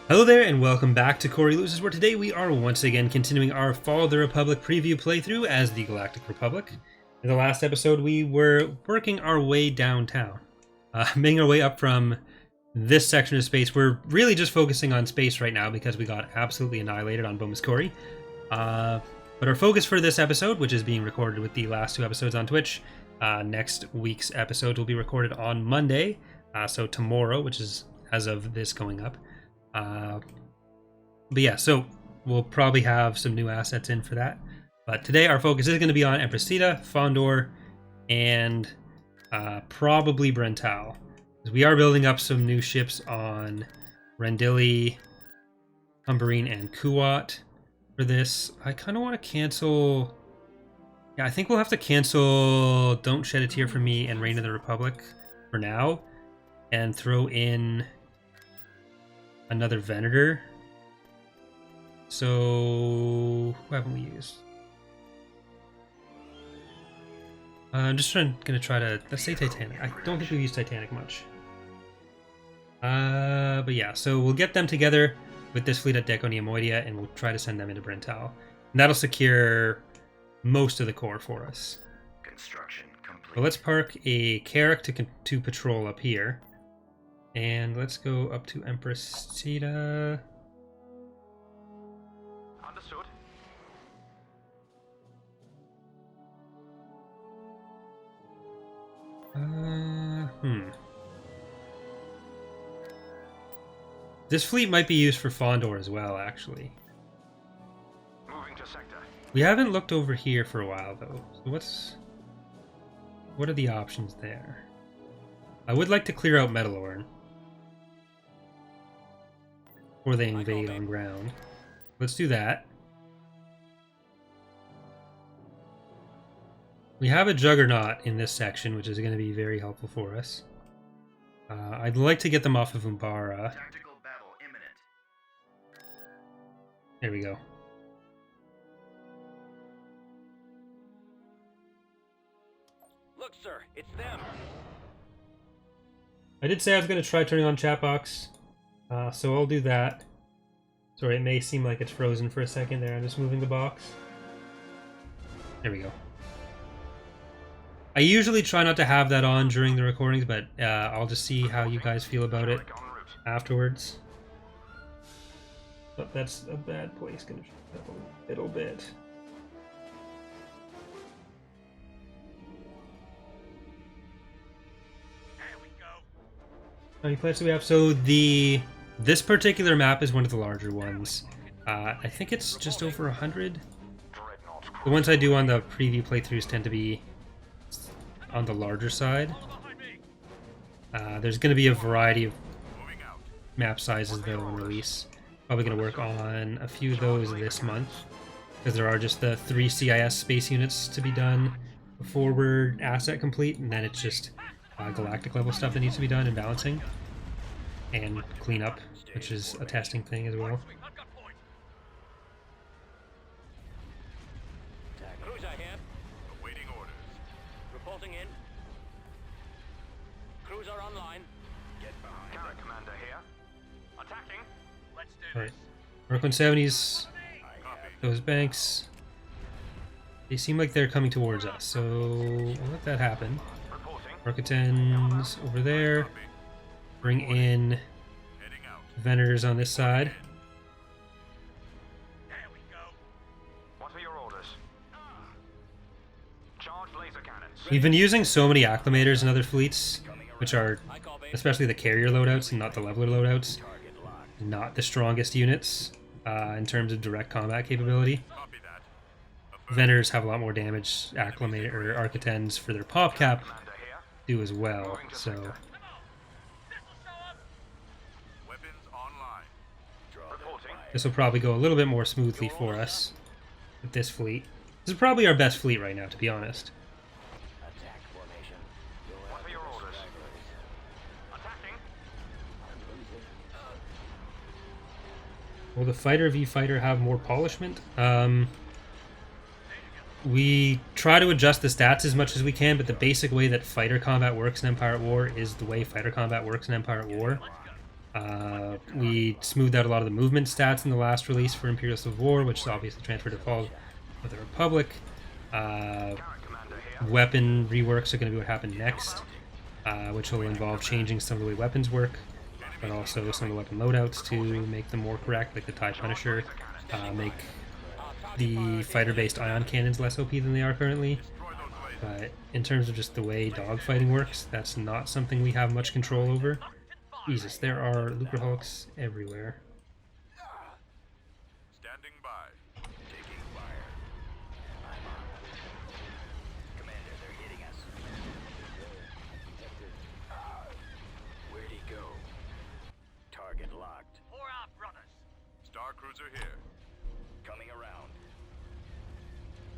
Hello there and welcome back to Corey Loses, where today we are once again continuing our Fall of the Republic preview playthrough as the Galactic Republic. In the last episode we were working our way downtown, making our way up from this section of space. We're really just focusing on space right now because we got absolutely annihilated on Bomis Cori. But our focus for this episode, which is being recorded with the last two episodes on Twitch, next week's episode will be recorded on Monday, so tomorrow, which is as of this going up. But yeah, so we'll probably have some new assets in for that. But today our focus is going to be on Empress Sita, Fondor, and probably Brental. Because we are building up some new ships on Rendili, Humberine, and Kuat for this. I kind of want to cancel... Yeah, I think we'll have to cancel Don't Shed a Tear for Me and Reign of the Republic for now. And throw in another Venator. So who haven't we used? I'm just gonna try to, let's say Titanic. I don't think we've used Titanic much. But yeah, so we'll get them together with this fleet at Deco Neomoidia and we'll try to send them into Brental. And that'll secure most of the core for us. Construction complete. So let's park a Carrack to patrol up here. And let's go up to Empress Sita. Understood. This fleet might be used for Fondor as well, actually. Moving to sector. We haven't looked over here for a while, though. So what are the options there? I would like to clear out Metalorn before they invade on ground. Let's do that. We have a Juggernaut in this section, which is going to be very helpful for us. I'd like to get them off of Umbara. Tactical battle imminent. There we go. Look, sir, it's them. I did say I was going to try turning on chat box, so I'll do that. Sorry, it may seem like it's frozen for a second there. I'm just moving the box. There we go. I usually try not to have that on during the recordings, but I'll just see how you guys feel about it afterwards. But that's a bad place, gonna a little bit. How many planets do we have? So this particular map is one of the larger ones. I think it's just over 100. The ones I do on the preview playthroughs tend to be on the larger side. There's going to be a variety of map sizes though on release. Probably going to work on a few of those this month, because there are just the 3 CIS space units to be done before we're asset complete, and then it's just galactic level stuff that needs to be done and balancing and cleanup, which is a testing thing as well. Cruiser here. Awaiting orders. Reporting in. Cruiser online. Get behind. Carrack commander here. Attacking. Let's do Alright. Work on 70s. Copy. Those banks. They seem like they're coming towards us, so we'll let that happen. Reporting. Architens over there. Bring in Heading out. Venators on this side. There we go. What are your orders? Charge laser cannons. We've been using so many acclimators in other fleets, which are, I copy. especially the carrier loadouts and not the leveler loadouts, Target locked. not the strongest units in terms of direct combat capability. Copy that. Venators have a lot more damage. Acclimator or Architens for their pop cap Commander here. do as well, so Weapons online. Reporting. this will probably go a little bit more smoothly for us with this fleet. This is probably our best fleet right now, to be honest. Attack formation. What are your orders? Attacking. Will the Fighter v Fighter have more polishment? We try to adjust the stats as much as we can, but the basic way that fighter combat works in Empire at War is the way fighter combat works in Empire at War. We smoothed out a lot of the movement stats in the last release for Imperial Civil War, which is obviously transferred to Fall of the Republic. Weapon reworks are going to be what happened next, which will involve changing some of the way weapons work, but also some of the weapon loadouts to make them more correct, like the TIE Punisher, make the fighter-based ion cannons less OP than they are currently. But in terms of just the way dogfighting works, that's not something we have much control over. Jesus, there are Lucrehulks everywhere. Standing by. Taking fire. I'm on. Commander, they're hitting us. Where'd he go? Target locked. For our brothers. Star Cruiser here. Coming around.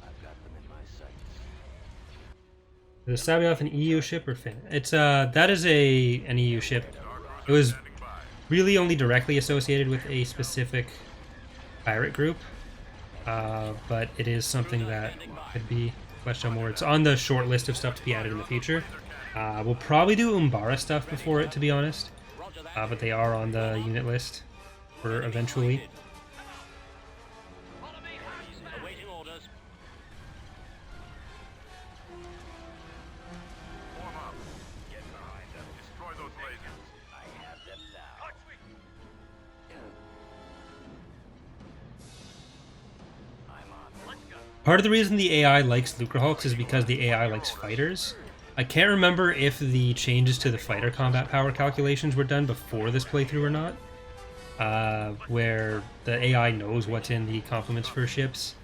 I've got them in my sights. Is Sabaoth an EU ship or Finn? It's that is an EU ship. It was really only directly associated with a specific pirate group, but it is something that could be fleshed out more. It's on the short list of stuff to be added in the future. We'll probably do Umbara stuff before it, to be honest, but they are on the unit list for eventually. Awaiting orders. Form up. Get behind them. Destroy those lasers. I have them now. I'm on. Let's go. Part of the reason the AI likes Lucrehulks is because the AI likes fighters. I can't remember if the changes to the fighter combat power calculations were done before this playthrough or not, where the AI knows what's in the complements for ships,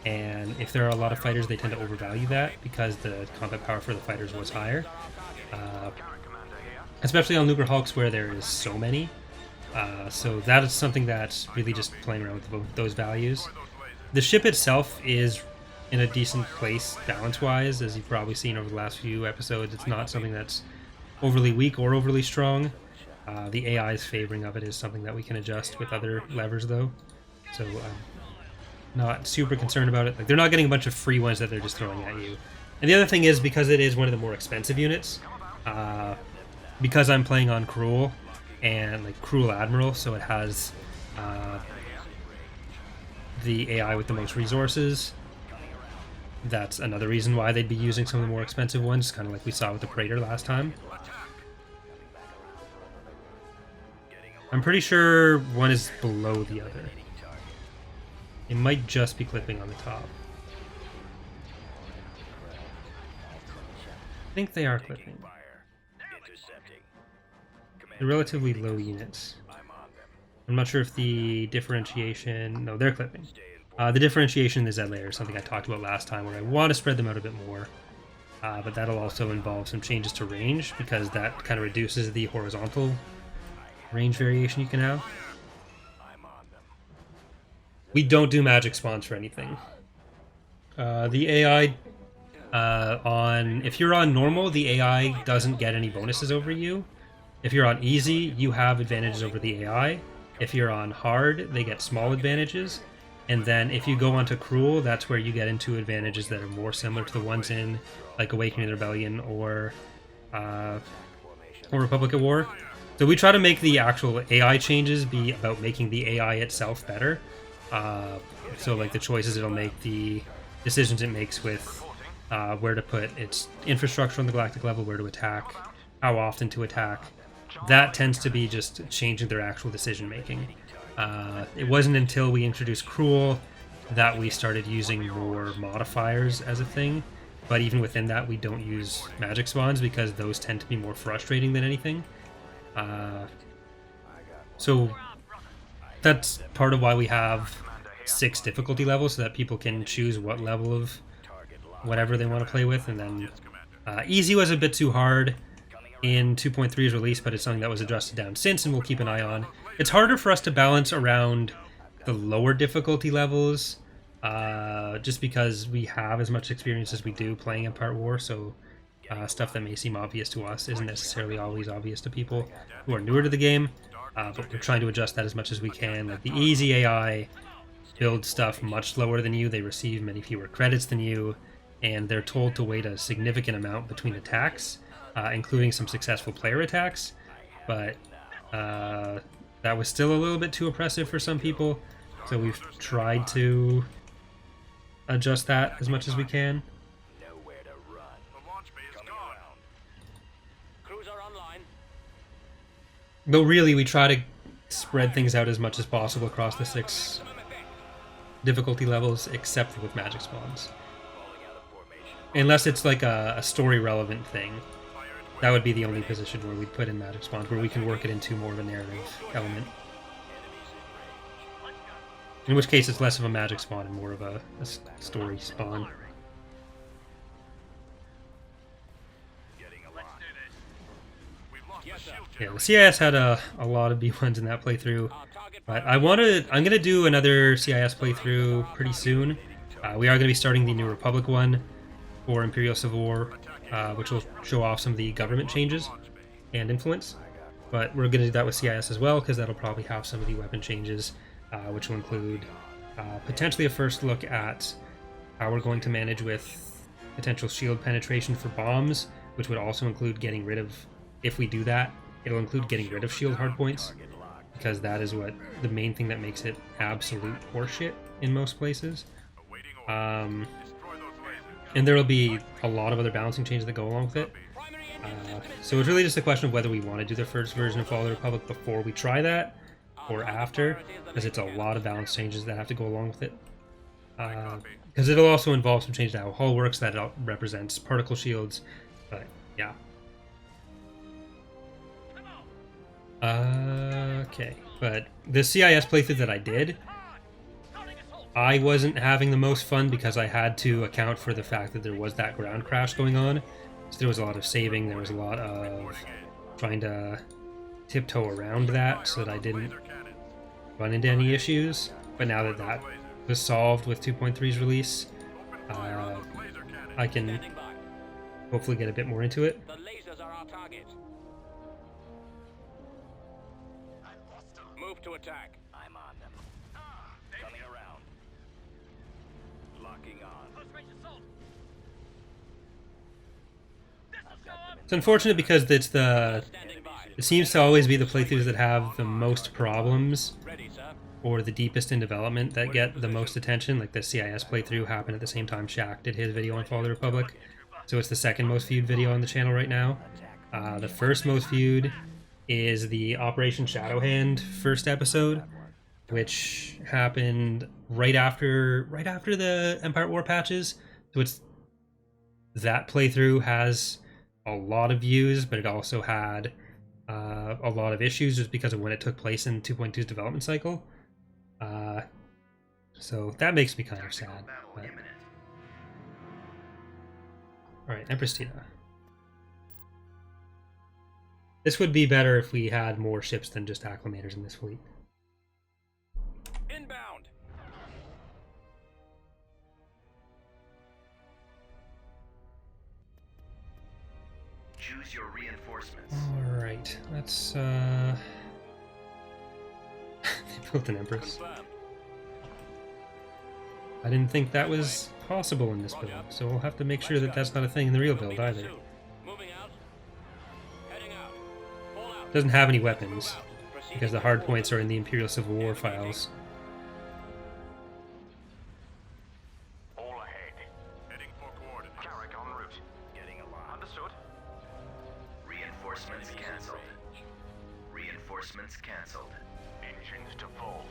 and if there are a lot of fighters, they tend to overvalue that because the combat power for the fighters was higher, especially on Lucrehulks where there is so many. So that is something that's really just playing around with those values. The ship itself is in a decent place balance-wise, as you've probably seen over the last few episodes. It's not something that's overly weak or overly strong. The AI's favoring of it is something that we can adjust with other levers, though. So I'm not super concerned about it. Like, they're not getting a bunch of free ones that they're just throwing at you. And the other thing is, because it is one of the more expensive units, because I'm playing on Cruel and like Cruel Admiral, so it has the AI with the most resources. That's another reason why they'd be using some of the more expensive ones, kind of like we saw with the Praetor last time. I'm pretty sure one is below the other. It might just be clipping on the top. I think they are clipping. Intercepting. They're relatively low units. I'm on them. I'm not sure if the differentiation... No, they're clipping. The differentiation in the Z layer is something I talked about last time, where I want to spread them out a bit more. But that'll also involve some changes to range, because that kind of reduces the horizontal range variation you can have. I'm on them. We don't do magic spawns for anything. The AI if you're on normal, the AI doesn't get any bonuses over you. If you're on easy, you have advantages over the AI. If you're on hard, they get small advantages. And then if you go onto Cruel, that's where you get into advantages that are more similar to the ones in like Awakening of the Rebellion or Republic at War. So we try to make the actual AI changes be about making the AI itself better. So like the choices it'll make, the decisions it makes with where to put its infrastructure on the galactic level, where to attack, how often to attack. That tends to be just changing their actual decision making. It wasn't until we introduced Cruel that we started using more modifiers as a thing, but even within that we don't use magic spawns because those tend to be more frustrating than anything. So that's part of why we have 6 difficulty levels, so that people can choose what level of whatever they want to play with. And then easy was a bit too hard in 2.3's release, but it's something that was adjusted down since, and we'll keep an eye on. It's harder for us to balance around the lower difficulty levels, just because we have as much experience as we do playing Empire War, so stuff that may seem obvious to us isn't necessarily always obvious to people who are newer to the game, but we're trying to adjust that as much as we can. Like the easy AI builds stuff much slower than you, they receive many fewer credits than you, and they're told to wait a significant amount between attacks, including some successful player attacks, but That was still a little bit too oppressive for some people, so we've tried to adjust that as much as we can. Nowhere to run. The launch bay is Coming gone. around. Cruiser online. But really, we try to spread things out as much as possible across the 6 difficulty levels, except for with magic spawns. Falling out of formation. Unless it's like a story relevant thing. That would be the only position where we'd put in magic spawns, where we can work it into more of a narrative element. In which case, it's less of a magic spawn and more of a story spawn. Getting a Let's lock. do this. We've lost Yes, the sir. shield Yeah, the generator. CIS had a lot of B1s in that playthrough, Our target but I'm gonna do another CIS playthrough pretty soon. We are gonna be starting the New Republic one for Imperial Civil War, which will show off some of the government changes and influence. But we're gonna do that with CIS as well, because that'll probably have some of the weapon changes, which will include potentially a first look at how we're going to manage with potential shield penetration for bombs, which would also include getting rid of, if we do that, it'll include getting rid of shield hardpoints, because that is what the main thing that makes it absolute horseshit in most places. Awaiting orders. Um, Destroy those lasers. and there will be a lot of other balancing changes that go along with it. So it's really just a question of whether we want to do the first version of Fall of the Republic before we try that, or after, because it's a lot of balance changes that have to go along with it. Because it'll also involve some changes to how hull works, that it represents particle shields, but yeah. Okay, but the CIS playthrough that I did, I wasn't having the most fun because I had to account for the fact that there was that ground crash going on. So there was a lot of saving, there was a lot of trying to tiptoe around that so that I didn't run into any issues. But now that that was solved with 2.3's release, I can standing by. hopefully get a bit more into it. The lasers are our target. Move to attack. I'm on them. Coming around. Locking on. Close range assault. I've got them It's unfortunate because it's standing by. it seems to always be the playthroughs that have the most problems Ready, sir. or the deepest in development that get the most attention. Like the CIS playthrough happened at the same time Shaq did his video on Fall of the Republic, so it's the second most viewed video on the channel right now. The first most viewed is the Operation Shadowhand first episode, which happened right after the Empire at War patches. So it's that playthrough has a lot of views, but it also had a lot of issues just because of when it took place in 2.2's development cycle. So that makes me kind of sad. But... Alright, Empress Tina. This would be better if we had more ships than just acclimators in this fleet. Inbound. Choose your reinforcements. Alright, let's they built an Empress. Confirmed. I didn't think that was possible in this build, so we'll have to make sure that that's not a thing in the real build either. Moving out. Heading out. Pull out. It doesn't have any weapons, because the hard points are in the Imperial Civil War files. All ahead. Heading for coordinates. Carrick en route. Getting a lock. Understood. Reinforcements cancelled. Reinforcements cancelled. Engines to full.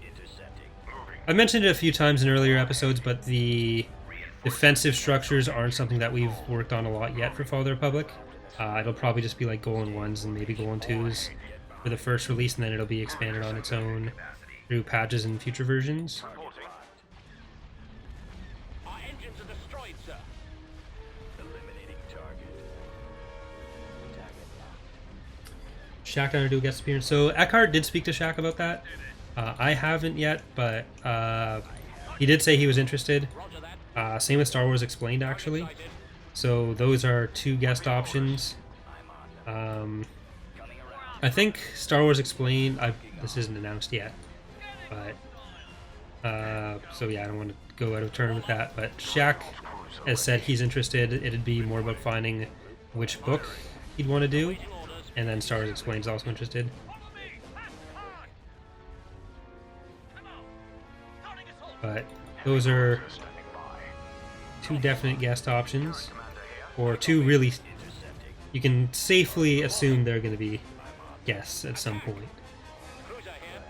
Intercepting. Moving. I mentioned it a few times in earlier episodes, but the defensive structures aren't something that we've worked on a lot yet for Fall of the Republic. It'll probably just be like Golan 1s and maybe Golan 2s for the first release, and then it'll be expanded on its own through patches in future versions. Reporting. Our engines are destroyed, sir. Eliminating target. Target locked. Shaq gonna do a guest appearance. So Eckhart did speak to Shaq about that. I haven't yet, but he did say he was interested. Roger that. Same with Star Wars Explained, actually. Sighted. So those are 2 guest options. I'm on them. Um, Coming around. I think Star Wars Explained. This isn't announced yet, but so yeah, I don't want to go out of turn with that. But Shaq has said he's interested. It'd be more about finding which book he'd want to do. and then Star Wars Explained is also interested. But those are two definite guest options, or two really, you can safely assume they're going to be guests at some point. Cruiser here.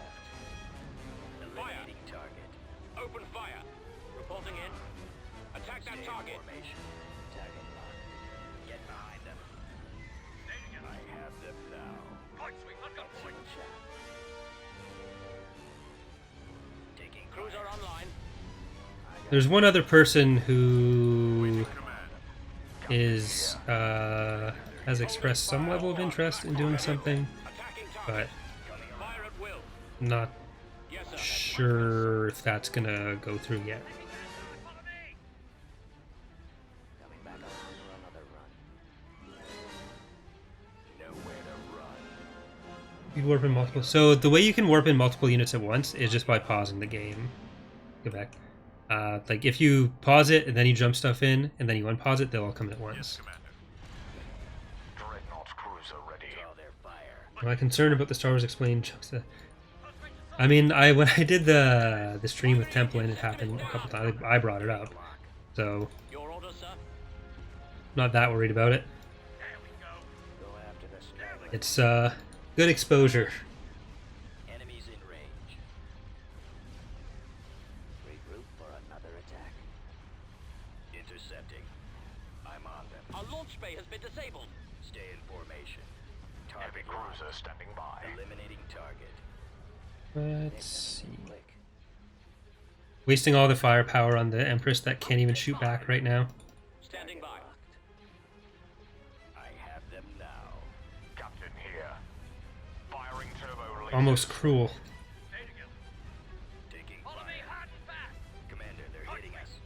Eliminating target. Open fire. Reporting in. Attack that target. Formation. Target locked. Get behind them. I have them now. Point swing on gunpoint. Excellent shot. Taking Cruiser online. There's one other person who is has expressed some level of interest in doing something, Attacking but target. Fire at will. not Yes, sir. sure if that's gonna go through yet. coming back around for another run. Nowhere to run. You warp in multiple. So the way you can warp in multiple units at once is just by pausing the game. Go back. Like if you pause it and then you jump stuff in and then you unpause it, they'll all come in at once. Dreadnought cruiser ready. Draw their fire. My concern about the Star Wars Explained chunks. I mean, when I did the stream with Templin, it happened a couple times. I brought it up, so Your order, sir. not that worried about it. Go after the straggler. It's good exposure. Enemies in range. Regroup for another attack. Intercepting. I'm on them. Our launch bay has been disabled. Stay in formation. Heavy Target locked. cruiser standing by. Eliminating target. Let's see. Click. Wasting all the firepower on the Empress that can't even shoot back right now. Standing by. Locked. I have them now. Captain here. Firing turbo release. Almost cruel. Taking fire. Commander, they're hitting us.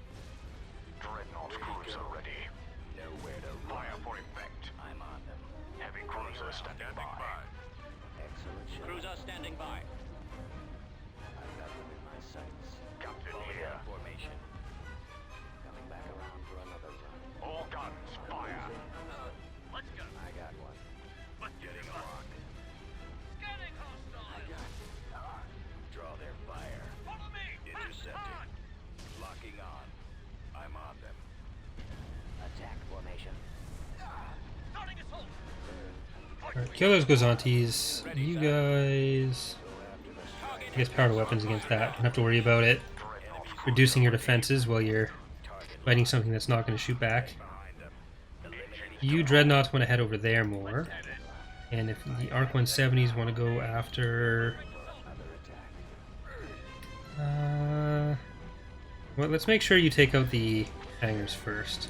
Dreadnought cruiser ready. Nowhere to run. Fire for effect. I'm on them. Heavy cruiser standing by. Excellent shot. Cruiser standing by. I've got them in my sights. Captain Falling here. in formation. Coming back around for another run. All guns fire. Let's go. I got one. Getting locked. Scanning hostile. Draw their fire. Follow me. Intercepting. Locking on. I'm on them. Attack formation. Starting assault. Alright, kill those Gozantes. You guys, I guess power to weapons against that. Don't have to worry about it. Reducing your defenses while you're fighting something that's not going to shoot back. You Dreadnoughts want to head over there more. And if the Arc 170s want to go after... well, let's make sure you take out the hangars first.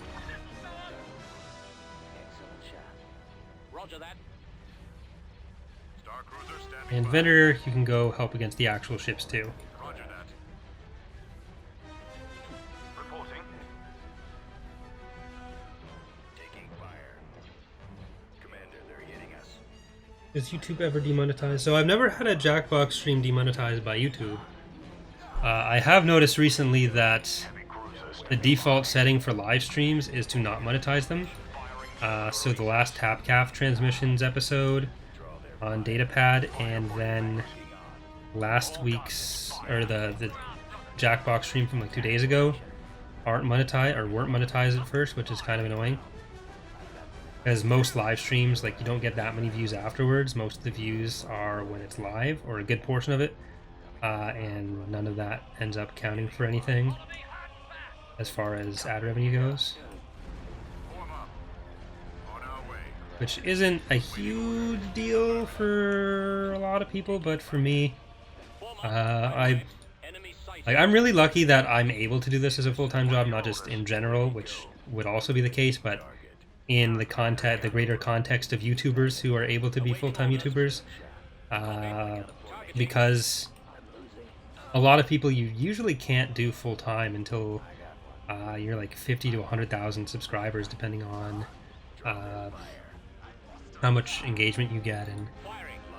Excellent shot. Roger that. Star Cruiser standing And by. Vendor, you can go help against the actual ships too. Roger that. Reporting. Taking fire. Commander, they're hitting us. Is YouTube ever demonetized? So I've never had a Jackbox stream demonetized by YouTube. I have noticed recently that the default setting for live streams is to not monetize them. So the last TapCaf transmissions episode on Datapad, and then last week's, or the Jackbox stream from like 2 days ago, weren't monetized at first, which is kind of annoying. Because most live streams, like, you don't get that many views afterwards. Most of the views are when it's live, or a good portion of it. And none of that ends up counting for anything as far as ad revenue goes. Form up. On our way. Which isn't a huge deal for a lot of people, but for me, Enemy sighted. I'm really lucky that I'm able to do this as a full-time job, not just in general, which would also be the case, but in the greater context of YouTubers who are able to be full-time YouTubers, because a lot of people you usually can't do full-time until you're like 50 to 100,000 subscribers, depending on how much engagement you get and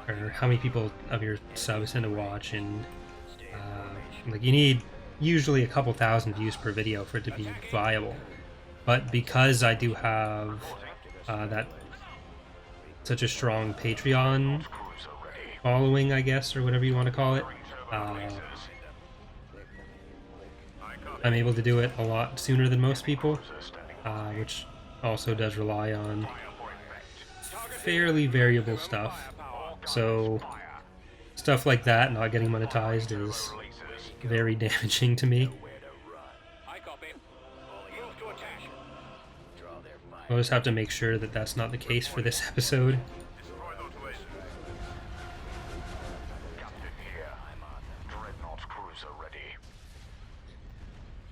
or how many people of your subs tend to watch, and like you need usually a couple thousand views per video for it to be viable. But because I do have that such a strong Patreon following, I guess, or whatever you want to call it. I'm able to do it a lot sooner than most people, which also does rely on fairly variable stuff. So stuff like that not getting monetized is very damaging to me. I'll just have to make sure that that's not the case for this episode. Destroy those lasers. Captain here. Dreadnought cruiser ready.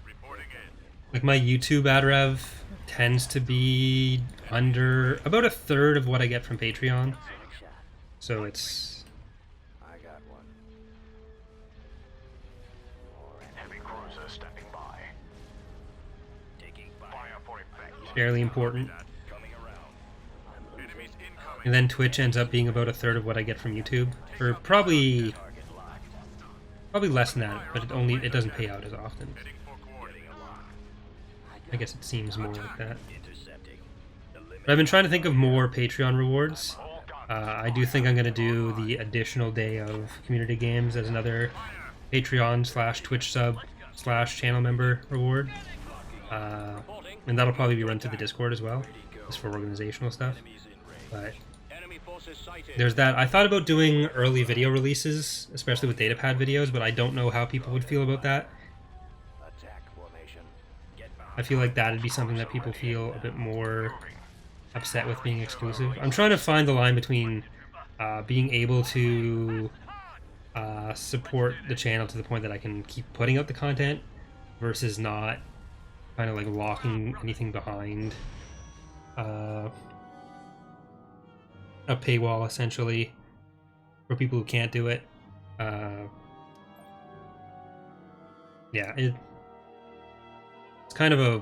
Reporting in. Like my YouTube ad rev tends to be under about a third of what I get from Patreon. So it's I got one. Heavy cruiser stepping by. Taking fire. Fire for effect. fairly important. Coming around. Enemies incoming. And then Twitch ends up being about a third of what I get from YouTube. Or probably less than that, but it doesn't pay out as often. Heading for coordinates. I guess it seems more like that. Intercepting. But I've been trying to think of more Patreon rewards. I do think I'm going to do the additional day of community games as another Patreon / Twitch sub / channel member reward. And that'll probably be run through the Discord as well, just for organizational stuff. But there's that. I thought about doing early video releases, especially with datapad videos, but I don't know how people would feel about that. Attack formation. Get behind. I feel like that'd be something that people feel a bit more upset with being exclusive. I'm trying to find the line between being able to support the channel to the point that I can keep putting out the content versus not kind of like locking anything behind a paywall, essentially, for people who can't do it. Yeah, it's kind of a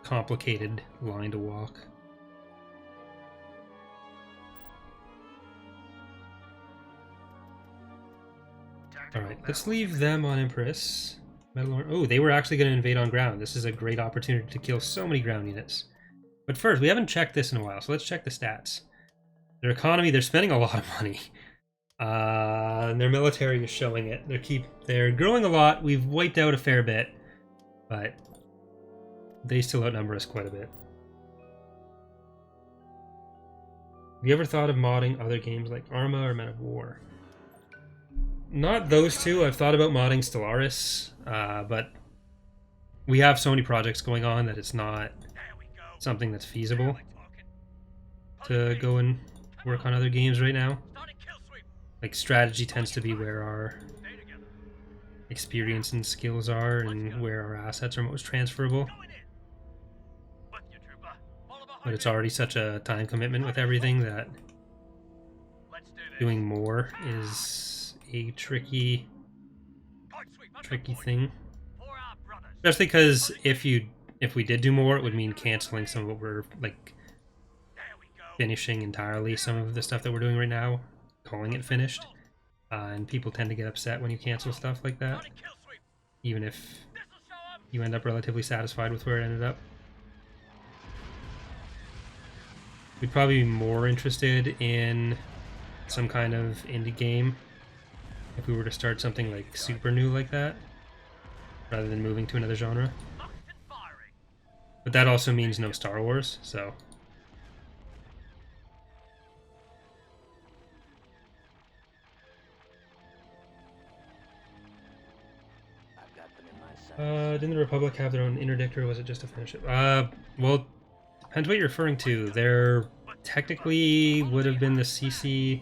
complicated line to walk. Alright, let's leave them on Empress. Oh, they were actually going to invade on ground. This is a great opportunity to kill so many ground units. But first, we haven't checked this in a while, so let's check the stats. Their economy, they're spending a lot of money. And their military is showing it. They're growing a lot. We've wiped out a fair bit, but they still outnumber us quite a bit. Have you ever thought of modding other games like Arma or Men of War? Not those two. I've thought about modding Stellaris, but we have so many projects going on that it's not something that's feasible to go and work on other games right now. Like, strategy tends to be where our experience and skills are and where our assets are most transferable. But it's already such a time commitment with everything that doing more is a tricky thing. Especially because if we did do more, it would mean canceling some of what we're like finishing entirely, some of the stuff that we're doing right now, calling it finished. And people tend to get upset when you cancel stuff like that, even if you end up relatively satisfied with where it ended up. We'd probably be more interested in some kind of indie game if we were to start something like super new like that, rather than moving to another genre. But that also means no Star Wars, so... I've got them in my sights. Didn't the Republic have their own interdict, or was it just to finish it? Well, depends what you're referring to. There technically would have been the CC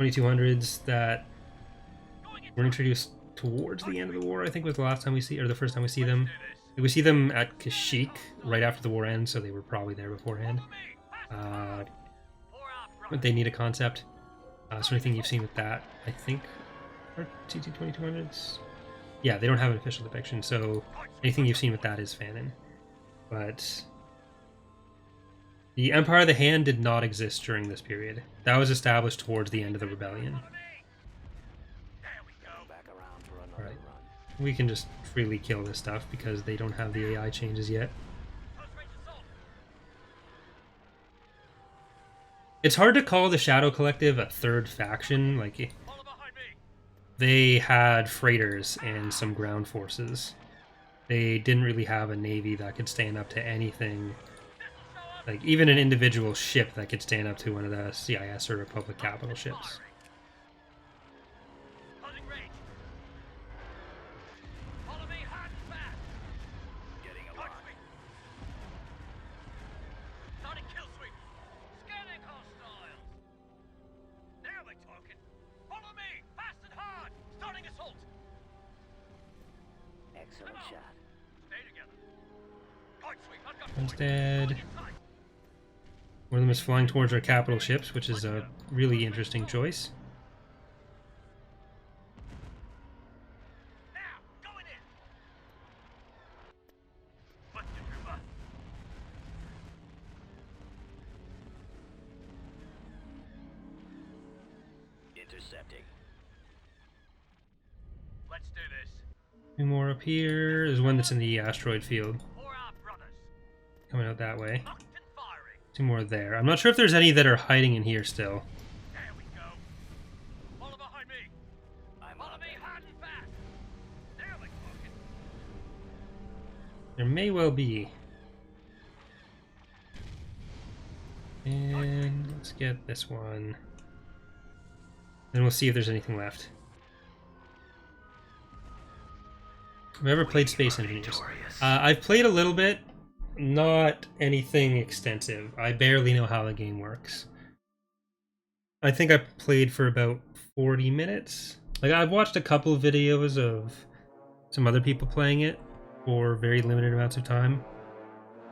2200s that were introduced towards the end of the war, I think was the last time we see, or the first time we see them. We see them at Kashyyyk right after the war ends, so they were probably there beforehand. But they need a concept. So anything you've seen with that, I think, are CC 2200s? Yeah, they don't have an official depiction, so anything you've seen with that is fanon. But the Empire of the Hand did not exist during this period. That was established towards the end of the rebellion. Back around for another Alright. run. We can just freely kill this stuff because they don't have the AI changes yet. It's hard to call the Shadow Collective a third faction. Like, Follow behind me. they had freighters and some ground forces. They didn't really have a navy that could stand up to anything. Like, even an individual ship that could stand up to one of the CIS or Republic capital ships. Holding range. Follow me hard and fast. Getting a Watch lock. me. Starting kill sweep. Scanning hostiles. Now we're talking. Follow me, fast and hard. Starting assault. Excellent shot. Stay together. Guard sweep. I've got One's point. dead. Inside. One of them is flying towards our capital ships, which is a really interesting choice. Now, going in. What's the trooper? Intercepting. Let's do this. Two more up here. There's one that's in the asteroid field, For our brothers. coming out that way. Locked and firing. Two more there. I'm not sure if there's any that are hiding in here still. There we go. Follow behind me. I'm Follow on me it. hard and fast. Now we're talking. There may well be. And let's get this one. Then we'll see if there's anything left. Have you ever played Space Engineers? I've played a little bit, not anything extensive. I barely know how the game works. I think I played for about 40 minutes. Like, I've watched a couple of videos of some other people playing it for very limited amounts of time.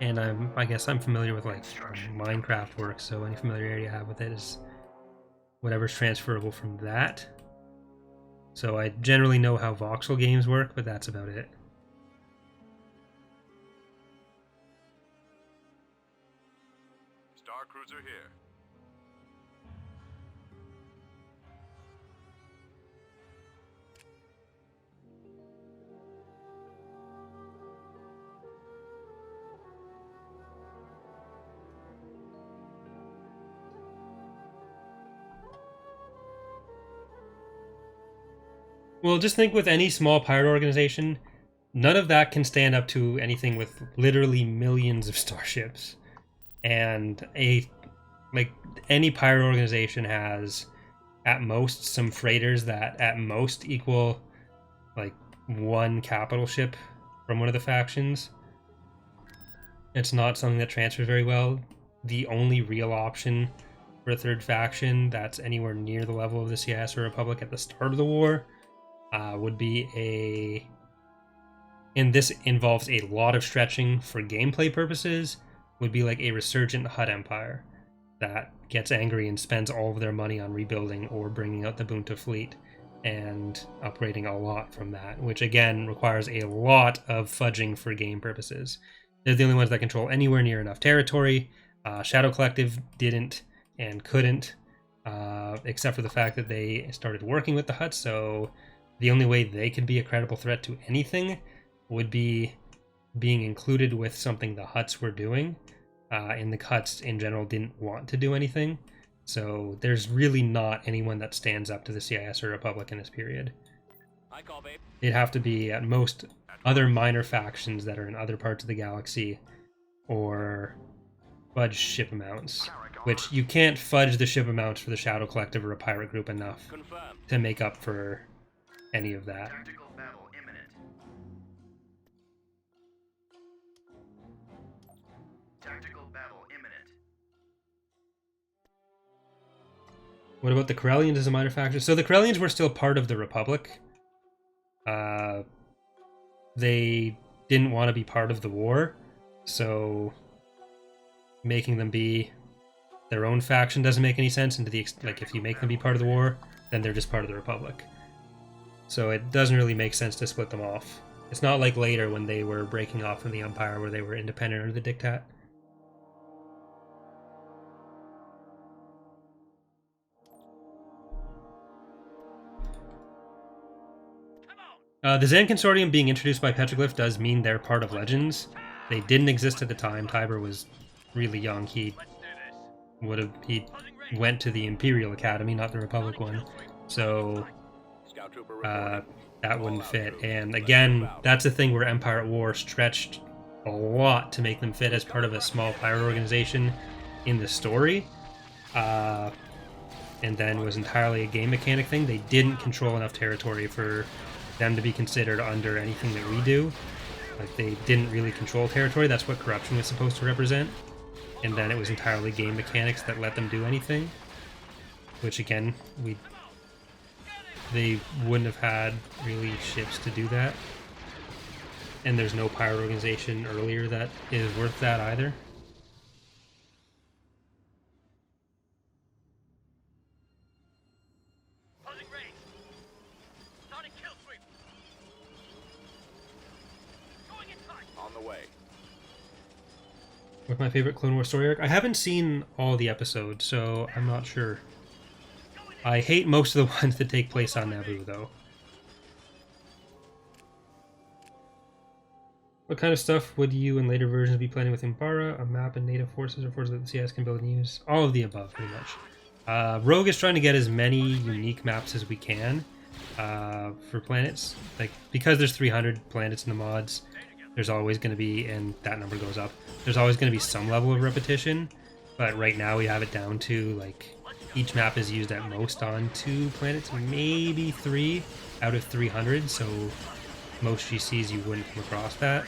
And I guess I'm familiar with like how Minecraft works, so any familiarity I have with it is whatever's transferable from that. So I generally know how voxel games work, but that's about it. Star Cruiser here. Well, just think with any small pirate organization, none of that can stand up to anything with literally millions of starships. And any pirate organization has at most some freighters that at most equal like one capital ship from one of the factions. It's not something that transfers very well. The only real option for a third faction that's anywhere near the level of the CIS or Republic at the start of the war would be and this involves a lot of stretching for gameplay purposes, would be like a resurgent Hutt Empire that gets angry and spends all of their money on rebuilding or bringing out the Bunta fleet and upgrading a lot from that, which again requires a lot of fudging for game purposes. They're the only ones that control anywhere near enough territory. Shadow Collective didn't and couldn't, except for the fact that they started working with the Hutts, so the only way they could be a credible threat to anything would be being included with something the Hutts were doing, and the Hutts in general didn't want to do anything. So there's really not anyone that stands up to the CIS or Republic in this period. I call, babe. It'd have to be at most other minor factions that are in other parts of the galaxy, or fudge ship amounts, which you can't fudge the ship amounts for the Shadow Collective or a pirate group enough Confirmed. to make up for any of that. Tactical battle imminent. Tactical battle imminent. What about the Corellians as a minor faction? So the Corellians were still part of the Republic. They didn't want to be part of the war, so making them be their own faction doesn't make any sense. And to the like, if you make them be part of the war, then they're just part of the Republic. So it doesn't really make sense to split them off. It's not like later when they were breaking off from the Empire, where they were independent under the Diktat. The Zan Consortium being introduced by Petroglyph does mean they're part of Legends. They didn't exist at the time. Tiber was really young. He Let's do this. would have he Holding range. went to the Imperial Academy, not the Republic one. So Scout trooper reporting. that wouldn't All out, fit. troops. And Let's again, move out. that's a thing where Empire at War stretched a lot to make them fit as part of a small pirate organization in the story. And then was entirely a game mechanic thing. They didn't control enough territory for them to be considered under anything that we do. Like, they didn't really control territory. That's what corruption was supposed to represent. And then it was entirely game mechanics that let them do anything. Which again, they wouldn't have had really ships to do that. And there's no pirate organization earlier that is worth that either. Closing range. Starting kill sweep. Going in tight. On the way. What's my favorite Clone Wars story arc? I haven't seen all the episodes, so I'm not sure. I hate most of the ones that take place on Naboo, though. What kind of stuff would you in later versions be planning with Umbara? A map and native forces or forces that the CS can build and use? All of the above, pretty much. Rogue is trying to get as many unique maps as we can for planets. Like, because there's 300 planets in the mods, there's always going to be, and that number goes up, there's always going to be some level of repetition. But right now we have it down to, like, each map is used at most on 2 planets, maybe 3 out of 300, so most GCs you wouldn't come across that.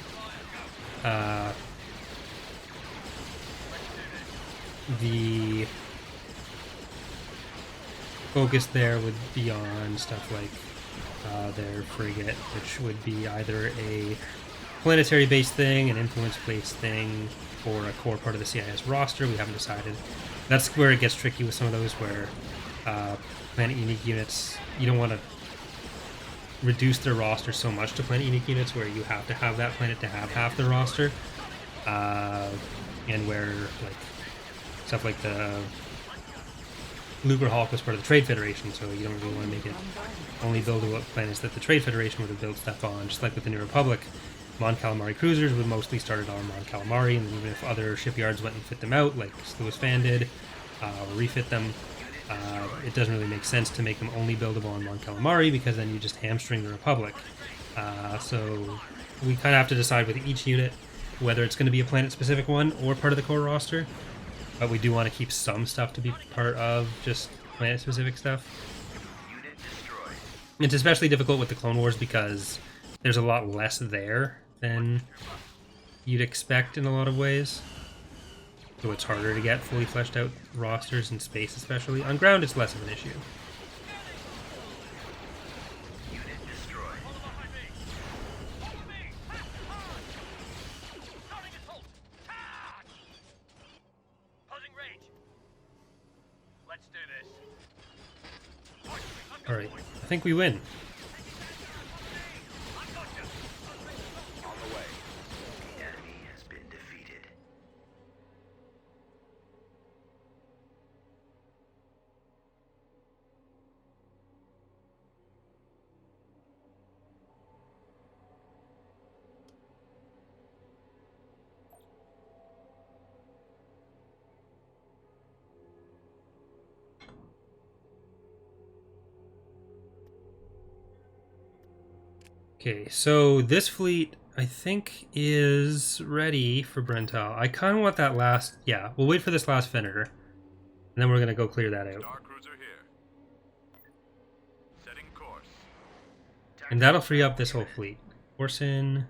The focus there would be on stuff like their frigate, which would be either a planetary-based thing, an influence-based thing, or a core part of the CIS roster. We haven't decided. That's where it gets tricky with some of those, where planet unique units, you don't want to reduce their roster so much to planet unique units where you have to have that planet to have half the roster, and where like stuff like the Luger Hulk was part of the Trade Federation, so you don't really want to make it only buildable planets that the Trade Federation would have built stuff on. Just like with the New Republic, Mon Calamari cruisers would mostly started on Mon Calamari, and even if other shipyards went and fit them out, like Lewis Fan did, or refit them, it doesn't really make sense to make them only buildable on Mon Calamari, because then you just hamstring the Republic. So we kind of have to decide with each unit whether it's going to be a planet-specific one or part of the core roster, but we do want to keep some stuff to be part of just planet-specific stuff. Unit destroyed. It's especially difficult with the Clone Wars because there's a lot less there than you'd expect in a lot of ways. So it's harder to get fully fleshed out rosters in space, especially. On ground, it's less of an issue. Unit destroyed. Follow behind me. Follow me. Fast and hard. Starting assault. Charge. Closing range. Let's do this. Alright, I think we win. On the way. The enemy has been defeated. Okay, so this fleet, I think, is ready for Brental. I kind of want that last... Yeah, we'll wait for this last Venator, and then we're going to go clear that out. Star Cruiser here. Setting course. And that'll free up this whole fleet. Orson...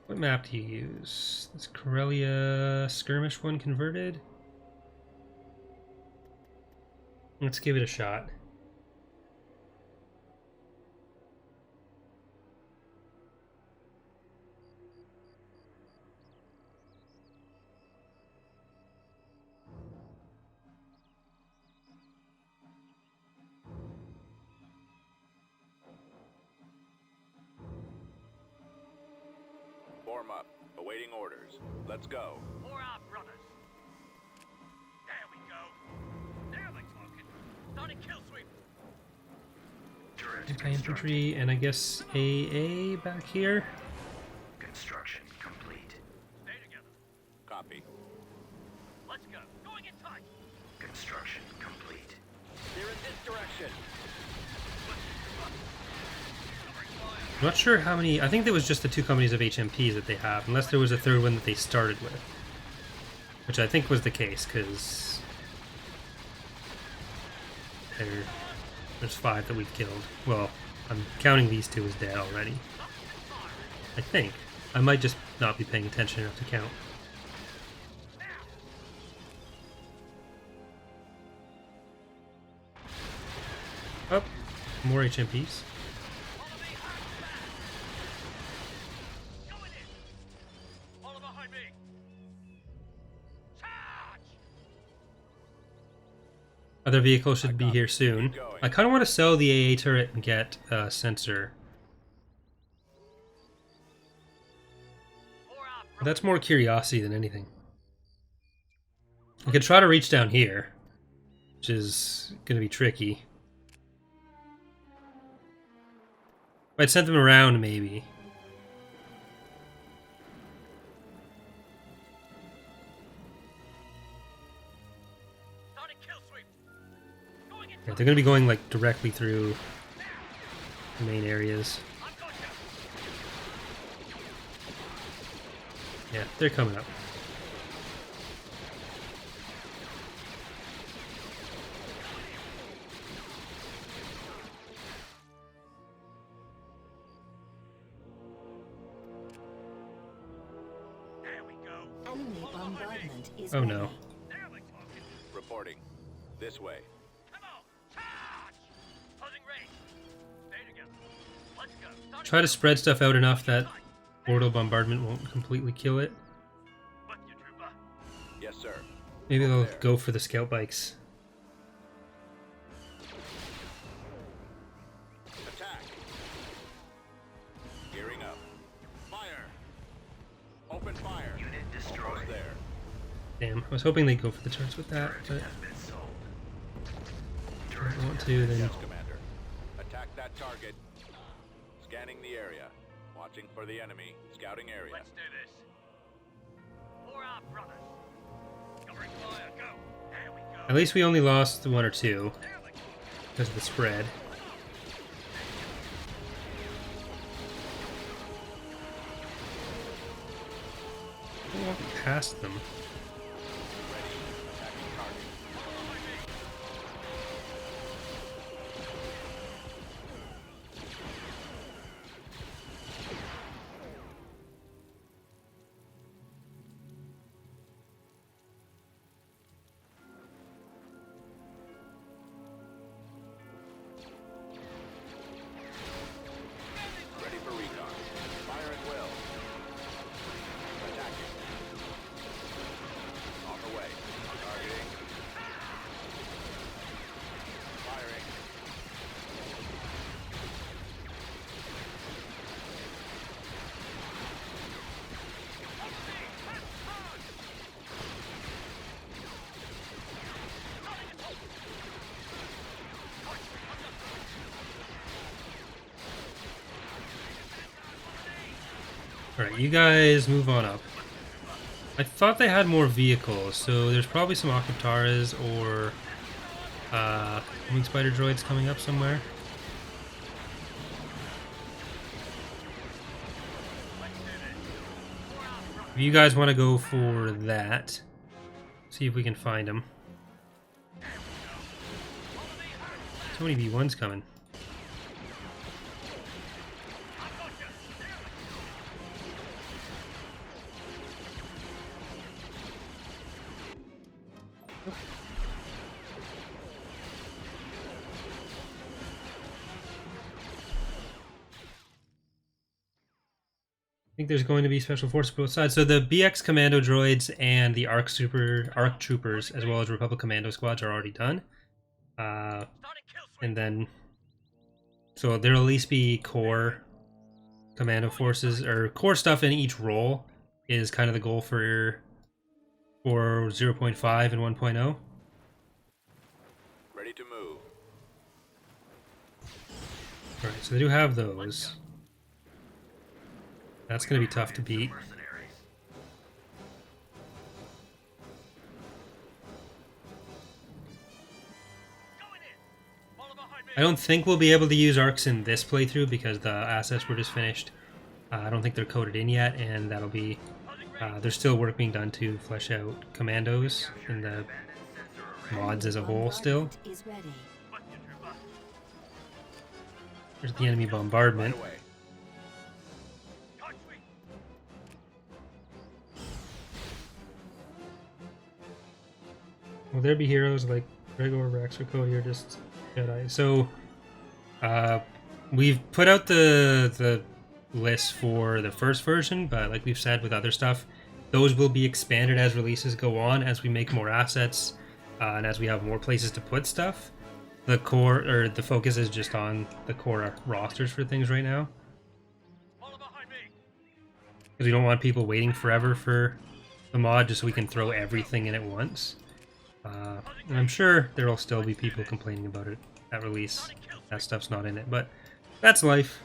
What map do you use? This Corellia skirmish one converted? Let's give it a shot. Form up. Awaiting orders. Let's go. For our brothers. There we go. Now we're talking. Starting kill sweep. Turret Anti-infantry, and I guess AA back here. construction complete. construction complete. They're in this direction. I'm not sure how many. I think there was just the 2 companies of HMPs that they have, unless there was a 3rd one that they started with, which I think was the case because there's 5 that we've killed. Well, I'm counting these 2 as dead already. I think. I might just not be paying attention enough to count. Oh, more HMPs. Going in. Follow behind me. Charge! Other vehicles should be here soon. I kind of want to sell the AA turret and get a sensor. Pour out, But that's more curiosity than anything. I could try to reach down here, which is going to be tricky. If I'd sent them around, maybe. starting kill sweep. Going in. Yeah, they're going to be going like directly through the main areas. I've got you. Yeah, they're coming up. There we go. Enemy bombardment is Oh ready. no. There we're talking. Reporting. This way. Come on. Charge! Closing range. Stay together. Let's go. Starting Try to kill. spread stuff out enough that orbital bombardment won't completely kill it. With you, trooper. Yes, sir. Maybe they'll go for the scout bikes. Attack. Gearing up. Fire. Open fire. Unit destroyed. Almost there. Damn, I was hoping they'd go for the turrets with that, but Has been sold. if Turret they want to, then Yes, Commander. Attack that target. Scanning the area. Watching for the enemy. Scouting area. Let's do this. Pour out, brothers. Covering fire. Go. There we go. at least we only lost 1 or 2 There we go. because of the spread. I'm walking past them. Ready. Attacking target. Ready for recon. Fire at will. Attacking. On the way. Targeting. Firing. Alright, you guys move on up. I thought they had more vehicles, so there's probably some Octotaras or wing spider droids coming up somewhere. If you guys want to go for that, see if we can find them. So many V1s coming. I think there's going to be special forces both sides. So the BX Commando droids and the ARC Troopers, as well as Republic Commando squads, are already done. Starting kill sweep. And then, so there'll at least be core commando forces, or core stuff in each role is kind of the goal for 0.5 and 1.0. Ready to move. Alright, so they do have those. That's going to be tough to beat. Mercenaries. I don't think we'll be able to use arcs in this playthrough because the assets were just finished. I don't think they're coded in yet, and that'll be... there's still work being done to flesh out commandos and the mods as a whole still. Is ready. There's the enemy bombardment. Right away. Will there be heroes like Gregor, Rex, or Cody, or just Jedi? So, we've put out the list for the first version, but like we've said with other stuff, those will be expanded as releases go on, as we make more assets, and as we have more places to put stuff. The core, or the focus is just on the core rosters for things right now. Follow behind me. Because we don't want people waiting forever for the mod, just so we can throw everything in at once. And I'm sure there'll still be people complaining about it at release. That stuff's not in it, but that's life.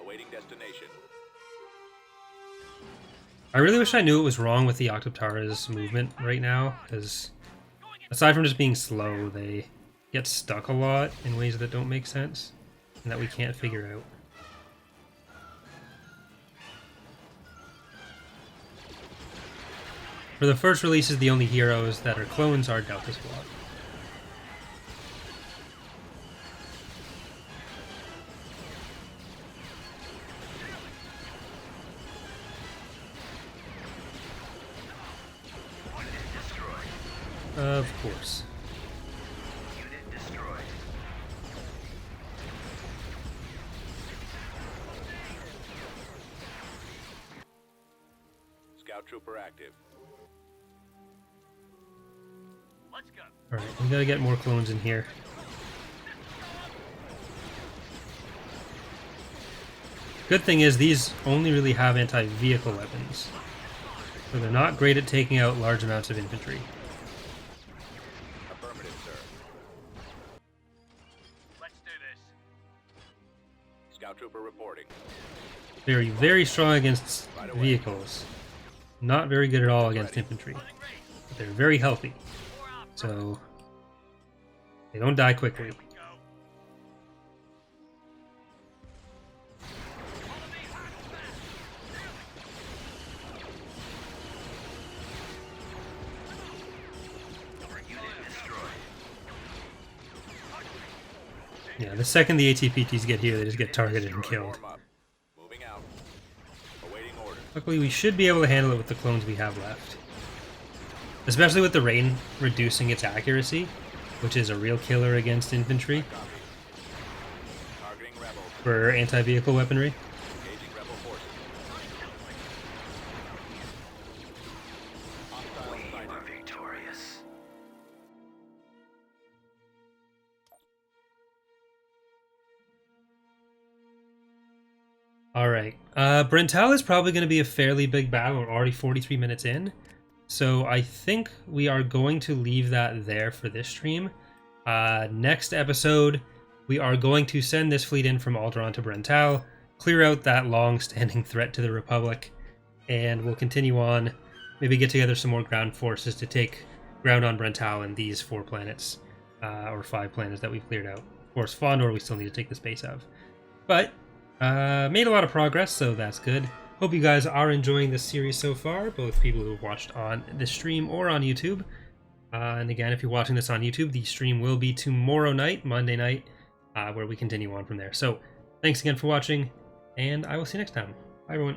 Awaiting destination. I really wish I knew what was wrong with the Octoptara's movement right now, because aside from just being slow, they get stuck a lot in ways that don't make sense, and that we can't figure out. For the first releases, the only heroes that are clones are Delta Squad. Of course. Unit destroyed. Scout trooper active. Let's go. Alright, we gotta get more clones in here. Good thing is these only really have anti-vehicle weapons, so they're not great at taking out large amounts of infantry. Affirmative, sir. Let's do this. Scout trooper reporting. Very, very strong against vehicles. Not very good at all against infantry. But they're very healthy, so they don't die quickly. Go. Unit destroyed. Yeah, the second the ATPTs get here, they just get targeted and killed. Form up. Moving out. Awaiting orders. Luckily, we should be able to handle it with the clones we have left. Especially with the rain reducing its accuracy, which is a real killer against infantry Targeting rebels. for anti-vehicle weaponry. Engaging rebel forces. Hostile We sighted. were victorious. Alright, Brental is probably going to be a fairly big battle. We're already 43 minutes in. So I think we are going to leave that there for this stream. Next episode, we are going to send this fleet in from Alderaan to Brental, clear out that long-standing threat to the Republic, and we'll continue on, maybe get together some more ground forces to take ground on Brental and these 4 planets, or 5 planets that we've cleared out. Of course, Fondor we still need to take the space of. But, made a lot of progress, so that's good. Hope you guys are enjoying this series so far, both people who have watched on the stream or on YouTube. And again, if you're watching this on YouTube, the stream will be tomorrow night, Monday night, where we continue on from there. So, thanks again for watching, and I will see you next time. Bye, everyone.